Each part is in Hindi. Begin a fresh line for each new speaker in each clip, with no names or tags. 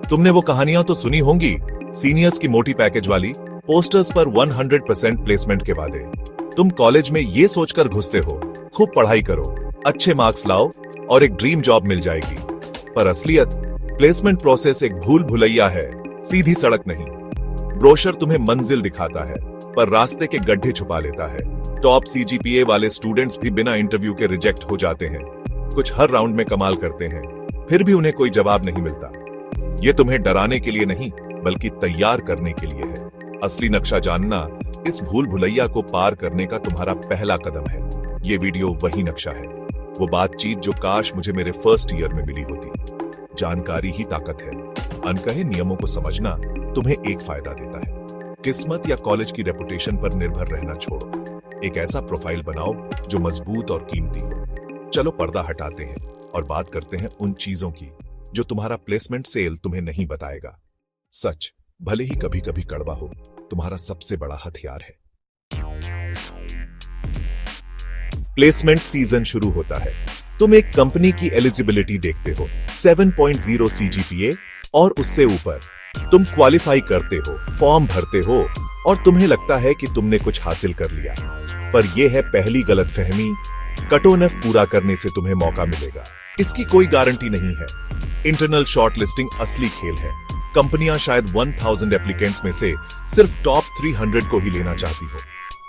तुमने वो कहानियां तो सुनी होंगी, सीनियर्स की मोटी पैकेज वाली, पोस्टर्स पर 100% प्लेसमेंट के वादे। तुम कॉलेज में ये सोचकर घुसते हो, खूब पढ़ाई करो, अच्छे मार्क्स लाओ और एक ड्रीम जॉब मिल जाएगी। पर असलियत, प्लेसमेंट प्रोसेस एक भूल भुलैया है, सीधी सड़क नहीं। ब्रोशर तुम्हें मंजिल दिखाता है, पर रास्ते के गड्ढे छुपा लेता है। टॉप सीजीपीए वाले स्टूडेंट्स भी बिना इंटरव्यू के रिजेक्ट हो जाते हैं। कुछ हर राउंड में कमाल करते हैं, फिर भी उन्हें कोई जवाब नहीं मिलता। ये तुम्हें डराने के लिए नहीं, बल्कि तैयार करने के लिए है। असली नक्शा जानना इस भूल भुलैया को पार करने का तुम्हारा पहला कदम है। ये वीडियो वही नक्शा है, वो बातचीत जो काश मुझे मेरे फर्स्ट ईयर में मिली होती। जानकारी ही ताकत है। अनकहे नियमों को समझना तुम्हें एक फायदा देता है। किस्मत या कॉलेज की रेपुटेशन पर निर्भर रहना छोड़ो। एक ऐसा प्रोफाइल बनाओ जो मजबूत और कीमती हो। चलो पर्दा हटाते हैं और बात करते हैं उन चीजों की जो तुम्हारा प्लेसमेंट सेल तुम्हें नहीं बताएगा। सच, भले ही कभी कभी कड़वा हो, तुम्हारा सबसे बड़ा हथियार है। प्लेसमेंट सीजन शुरू होता है। तुम एक कंपनी की एलिजिबिलिटी देखते हो, 7.0 सीजीपीए और उससे ऊपर। तुम क्वालिफाई करते हो, फॉर्म भरते हो और तुम्हें लगता है कि तुमने कुछ हासिल कर लिया। पर यह है पहली गलतफहमी। कट ऑफ पूरा करने से तुम्हें मौका मिलेगा, इसकी कोई गारंटी नहीं है। इंटरनल शॉर्टलिस्टिंग असली खेल है। कंपनियां शायद 1000 एप्लीकेंट्स में से सिर्फ टॉप 300 को ही लेना चाहती हो।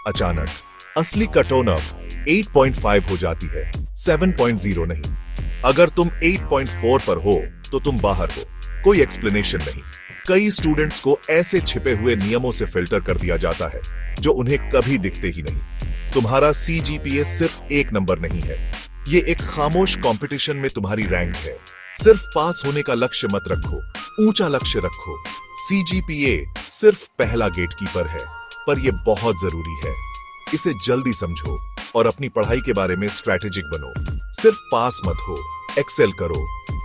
अचानक असली कट ऑफ 8.5 हो जाती है, 7.0 नहीं। अगर तुम 8.4 पर हो तो तुम बाहर हो, कोई एक्सप्लेनेशन नहीं। कई स्टूडेंट्स को ऐसे छिपे हुए नियमों से फिल्टर कर दिया जाता है जो उन्हें कभी दिखते ही नहीं। तुम्हारा सीजीपीए सिर्फ एक नंबर नहीं है, ये एक खामोश कंपटीशन में तुम्हारी रैंक है। सिर्फ पास होने का लक्ष्य मत रखो, ऊंचा लक्ष्य रखो। सीजीपीए सिर्फ पहला गेटकीपर है, पर यह बहुत जरूरी है। इसे जल्दी समझो और अपनी पढ़ाई के बारे में स्ट्रैटेजिक बनो। सिर्फ पास मत हो, एक्सेल करो।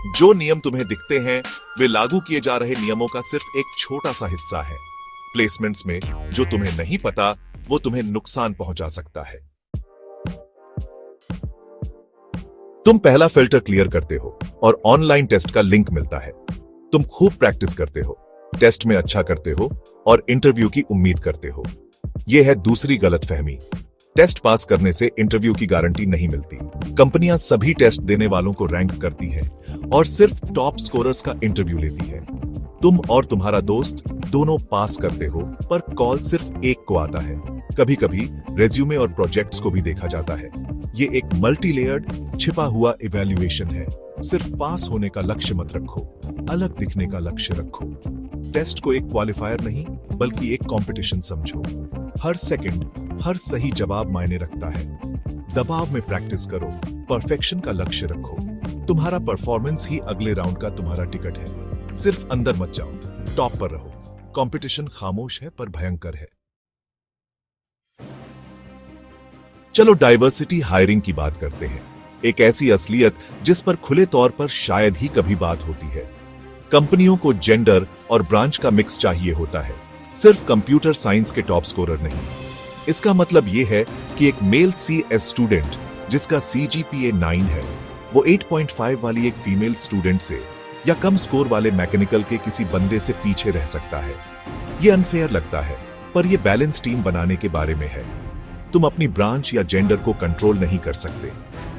जो नियम तुम्हें दिखते हैं वे लागू किए जा रहे नियमों का सिर्फ एक छोटा सा हिस्सा है। प्लेसमेंट्स में जो तुम्हें नहीं पता वो तुम्हें नुकसान पहुंचा सकता है। तुम पहला फिल्टर क्लियर करते हो और ऑनलाइन टेस्ट का लिंक मिलता है। तुम खूब प्रैक्टिस करते हो, टेस्ट में अच्छा करते हो और इंटरव्यू की उम्मीद करते हो। यह है दूसरी गलतफहमी। टेस्ट पास करने से इंटरव्यू की गारंटी नहीं मिलती। कंपनियां सभी टेस्ट देने वालों को रैंक करती हैं और सिर्फ टॉप स्कोरर्स का इंटरव्यू लेती है। तुम और तुम्हारा दोस्त दोनों पास करते हो, पर कॉल सिर्फ एक को आता है। कभी कभी रेज्यूमे और प्रोजेक्ट्स को भी देखा जाता है। ये एक मल्टी लेयर्ड छिपा हुआ इवैल्यूएशन है। सिर्फ पास होने का लक्ष्य मत रखो, अलग दिखने का लक्ष्य रखो। टेस्ट को एक क्वालिफायर नहीं, बल्कि एक कंपटीशन समझो। हर सेकंड, हर सही जवाब मायने रखता है। दबाव में प्रैक्टिस करो, परफेक्शन का लक्ष्य रखो। तुम्हारा परफॉर्मेंस ही अगले राउंड का तुम्हारा टिकट है। सिर्फ अंदर मत जाओ, टॉप पर रहो। कंपटीशन खामोश है पर भयंकर है। चलो डाइवर्सिटी हायरिंग की बात करते हैं। एक ऐसी असलियत जिस पर खुले तौर पर शायद ही कभी बात होती है। कंपनियों को जेंडर और ब्रांच का मिक्स चाहिए होता है, सिर्फ कंप्यूटर साइंस के टॉप स्कोरर नहीं। इसका मतलब यह है कि एक मेल CS स्टूडेंट जिसका सीजीपीए 9 है, वो 8.5 वाली एक फीमेल स्टूडेंट से या कम स्कोर वाले मैकेनिकल के किसी बंदे से पीछे रह सकता है। यह अनफेयर लगता है, पर यह बैलेंस टीम बनाने के बारे में है। तुम अपनी ब्रांच या जेंडर को कंट्रोल नहीं कर सकते।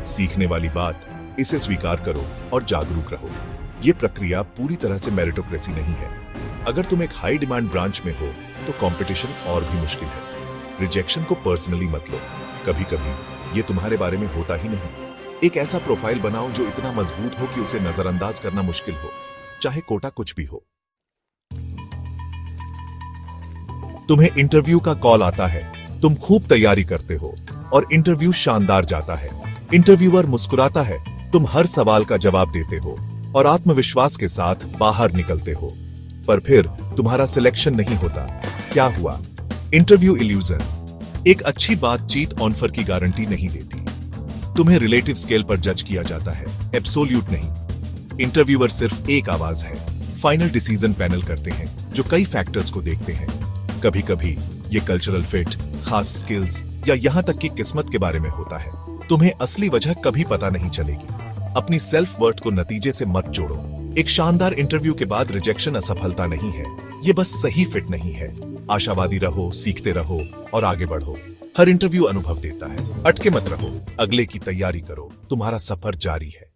सीखने वाली बात, इसे स्वीकार करो और जागरूक रहो। यह प्रक्रिया पूरी तरह से मेरिटोक्रेसी नहीं है। अगर तुम एक हाई डिमांड ब्रांच में हो तो कंपटीशन और भी मुश्किल है। रिजेक्शन को पर्सनली मत लो, कभी कभी ये तुम्हारे बारे में होता ही नहीं। एक ऐसा प्रोफाइल बनाओ जो इतना मजबूत हो कि उसे नजरअंदाज करना मुश्किल हो, चाहे कोटा कुछ भी हो। तुम्हें इंटरव्यू का कॉल आता है, तुम खूब तैयारी करते हो और इंटरव्यू शानदार जाता है। इंटरव्यूअर मुस्कुराता है, तुम हर सवाल का जवाब देते हो और आत्मविश्वास के साथ बाहर निकलते हो। पर फिर तुम्हारा सिलेक्शन नहीं होता। क्या हुआ? Interview illusion. एक अच्छी बातचीत ऑफर की गारंटी नहीं देती। तुम्हें रिलेटिव स्केल पर जज किया जाता है, एब्सोल्यूट नहीं। इंटरव्यूअर सिर्फ एक आवाज है। फाइनल डिसीजन पैनल करते हैं जो कई फैक्टर्स को देखते हैं। कभी कभी ये कल्चरल फिट, खास स्किल्स या यहां तक कि किस्मत के बारे में होता है। तुम्हें असली वजह कभी पता नहीं चलेगी। अपनी सेल्फ वर्थ को नतीजे से मत जोड़ो। एक शानदार इंटरव्यू के बाद रिजेक्शन असफलता नहीं है, ये बस सही फिट नहीं है। आशावादी रहो, सीखते रहो और आगे बढ़ो। हर इंटरव्यू अनुभव देता है। अटके मत रहो, अगले की तैयारी करो, तुम्हारा सफर जारी है।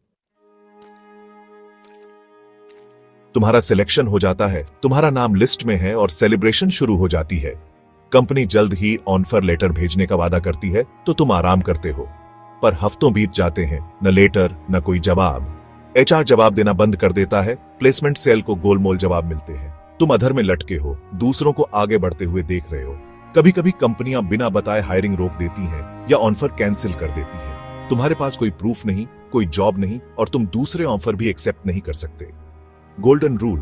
तुम्हारा सिलेक्शन हो जाता है, तुम्हारा नाम लिस्ट में है और सेलिब्रेशन शुरू हो जाती है। कंपनी जल्द ही ऑफर लेटर भेजने का वादा करती है तो तुम आराम करते हो, पर हफ्तों बीत जाते हैं, न लेटर न कोई जवाब। एचआर जवाब देना बंद कर देता है, प्लेसमेंट सेल को गोलमोल जवाब मिलते हैं। तुम अधर में लटके हो, दूसरों को आगे बढ़ते हुए देख रहे हो। कभी कभी कंपनियां बिना बताए हायरिंग रोक देती हैं या ऑफर कैंसिल कर देती हैं। तुम्हारे पास कोई प्रूफ नहीं, कोई जॉब नहीं और तुम दूसरे ऑफर भी एक्सेप्ट नहीं कर सकते। गोल्डन रूल,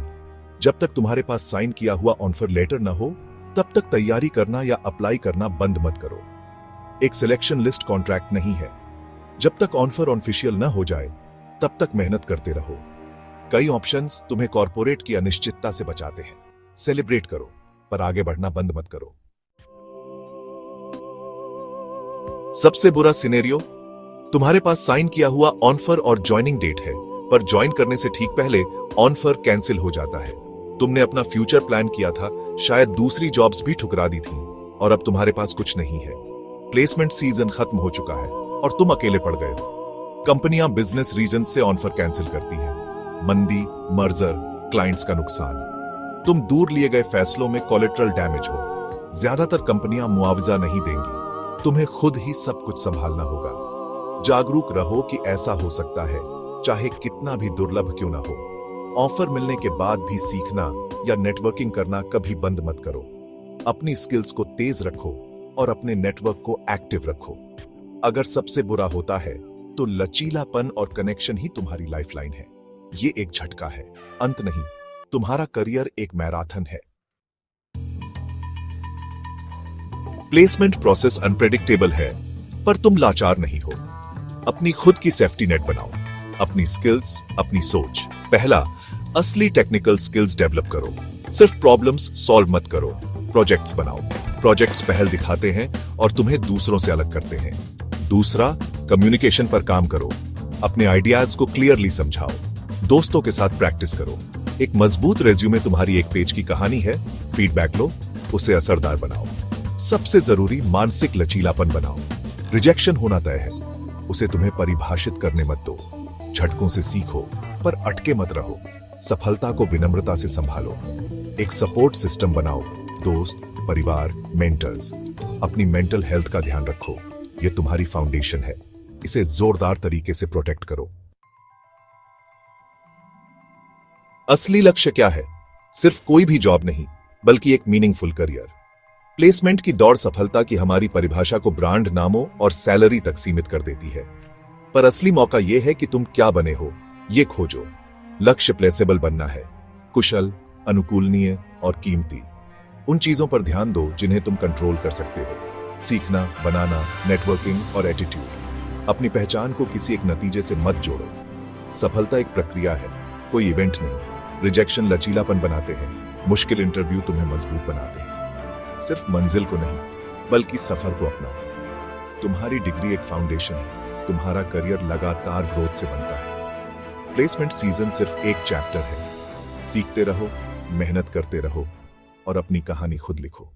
जब तक तुम्हारे पास साइन किया हुआ ऑफर लेटर न हो तब तक तैयारी करना या अप्लाई करना बंद मत करो। एक सिलेक्शन लिस्ट कॉन्ट्रैक्ट नहीं है। जब तक ऑफर ऑफिशियल न हो जाए तब तक मेहनत करते रहो। कई ऑप्शंस तुम्हें कॉर्पोरेट की अनिश्चितता से बचाते हैं। सेलिब्रेट करो, पर आगे बढ़ना बंद मत करो। सबसे बुरा सिनेरियो, तुम्हारे पास साइन किया हुआ ऑफर और ज्वाइनिंग डेट है, पर ज्वाइन करने से ठीक पहले ऑफर कैंसिल हो जाता है। तुमने अपना फ्यूचर प्लान किया था, शायद दूसरी जॉब्स भी ठुकरा दी थी और अब तुम्हारे पास कुछ नहीं है। प्लेसमेंट सीजन खत्म हो चुका है और तुम अकेले पड़ गए हो। कंपनियां बिजनेस रीजन से ऑफर कैंसिल करती हैं। मंदी, मर्जर, क्लाइंट्स का नुकसान। तुम दूर लिए गए फैसलों में कोलेटरल डैमेज हो। ज्यादातर कंपनियां मुआवजा नहीं देंगी, तुम्हें खुद ही सब कुछ संभालना होगा। जागरूक रहो कि ऐसा हो सकता है, चाहे कितना भी दुर्लभ क्यों ना हो। ऑफर मिलने के बाद भी सीखना या नेटवर्किंग करना कभी बंद मत करो। अपनी स्किल्स को तेज रखो और अपने नेटवर्क को एक्टिव रखो। अगर सबसे बुरा होता है तो लचीलापन और कनेक्शन ही तुम्हारी लाइफलाइन है। ये एक झटका है, अंत नहीं। तुम्हारा करियर एक मैराथन है। प्लेसमेंट प्रोसेस अनप्रेडिक्टेबल है, पर तुम लाचार नहीं हो। अपनी खुद की सेफ्टी नेट बनाओ। अपनी स्किल्स, अपनी सोच। पहला, असली टेक्निकल स्किल्स डेवलप करो। सिर्फ प्रॉब्लम्स सॉल्व मत करो, प्रोजेक्ट्स बनाओ। प्रोजेक्ट्स पहल दिखाते हैं और तुम्हें दूसरों से अलग करते हैं। दूसरा, कम्युनिकेशन पर काम करो। अपने आइडियाज को क्लियरली समझाओ। दोस्तों के साथ प्रैक्टिस करो। एक मजबूत रेज्यूमे तुम्हारी एक पेज की कहानी है। फीडबैक लो, उसे असरदार बनाओ। सबसे जरूरी, मानसिक लचीलापन बनाओ। रिजेक्शन होना तय है, उसे तुम्हें परिभाषित करने मत दो। झटकों से सीखो, पर अटके मत रहो। सफलता को विनम्रता से संभालो। एक सपोर्ट सिस्टम बनाओ, दोस्त, परिवार, मेंटर्स। अपनी मेंटल हेल्थ का ध्यान रखो, यह तुम्हारी फाउंडेशन है। इसे जोरदार तरीके से प्रोटेक्ट करो। असली लक्ष्य क्या है? सिर्फ कोई भी जॉब नहीं, बल्कि एक मीनिंगफुल करियर। प्लेसमेंट की दौड़ सफलता की हमारी परिभाषा को ब्रांड नामों और सैलरी तक सीमित कर देती है, पर असली मौका यह है कि तुम क्या बने हो, यह खोजो। लक्ष्य प्लेसेबल बनना है, कुशल, अनुकूलनीय और कीमती। उन चीजों पर ध्यान दो जिन्हें तुम कंट्रोल कर सकते हो। सीखना, बनाना, नेटवर्किंग और एटीट्यूड। अपनी पहचान को किसी एक नतीजे से मत जोड़ो। सफलता एक प्रक्रिया है, कोई इवेंट नहीं। रिजेक्शन लचीलापन बनाते हैं, मुश्किल इंटरव्यू तुम्हें मजबूत बनाते हैं। सिर्फ मंजिल को नहीं, बल्कि सफर को अपनाओ। तुम्हारी डिग्री एक फाउंडेशन है, तुम्हारा करियर लगातार ग्रोथ से बनता है। प्लेसमेंट सीजन सिर्फ एक चैप्टर है। सीखते रहो, मेहनत करते रहो और अपनी कहानी खुद लिखो।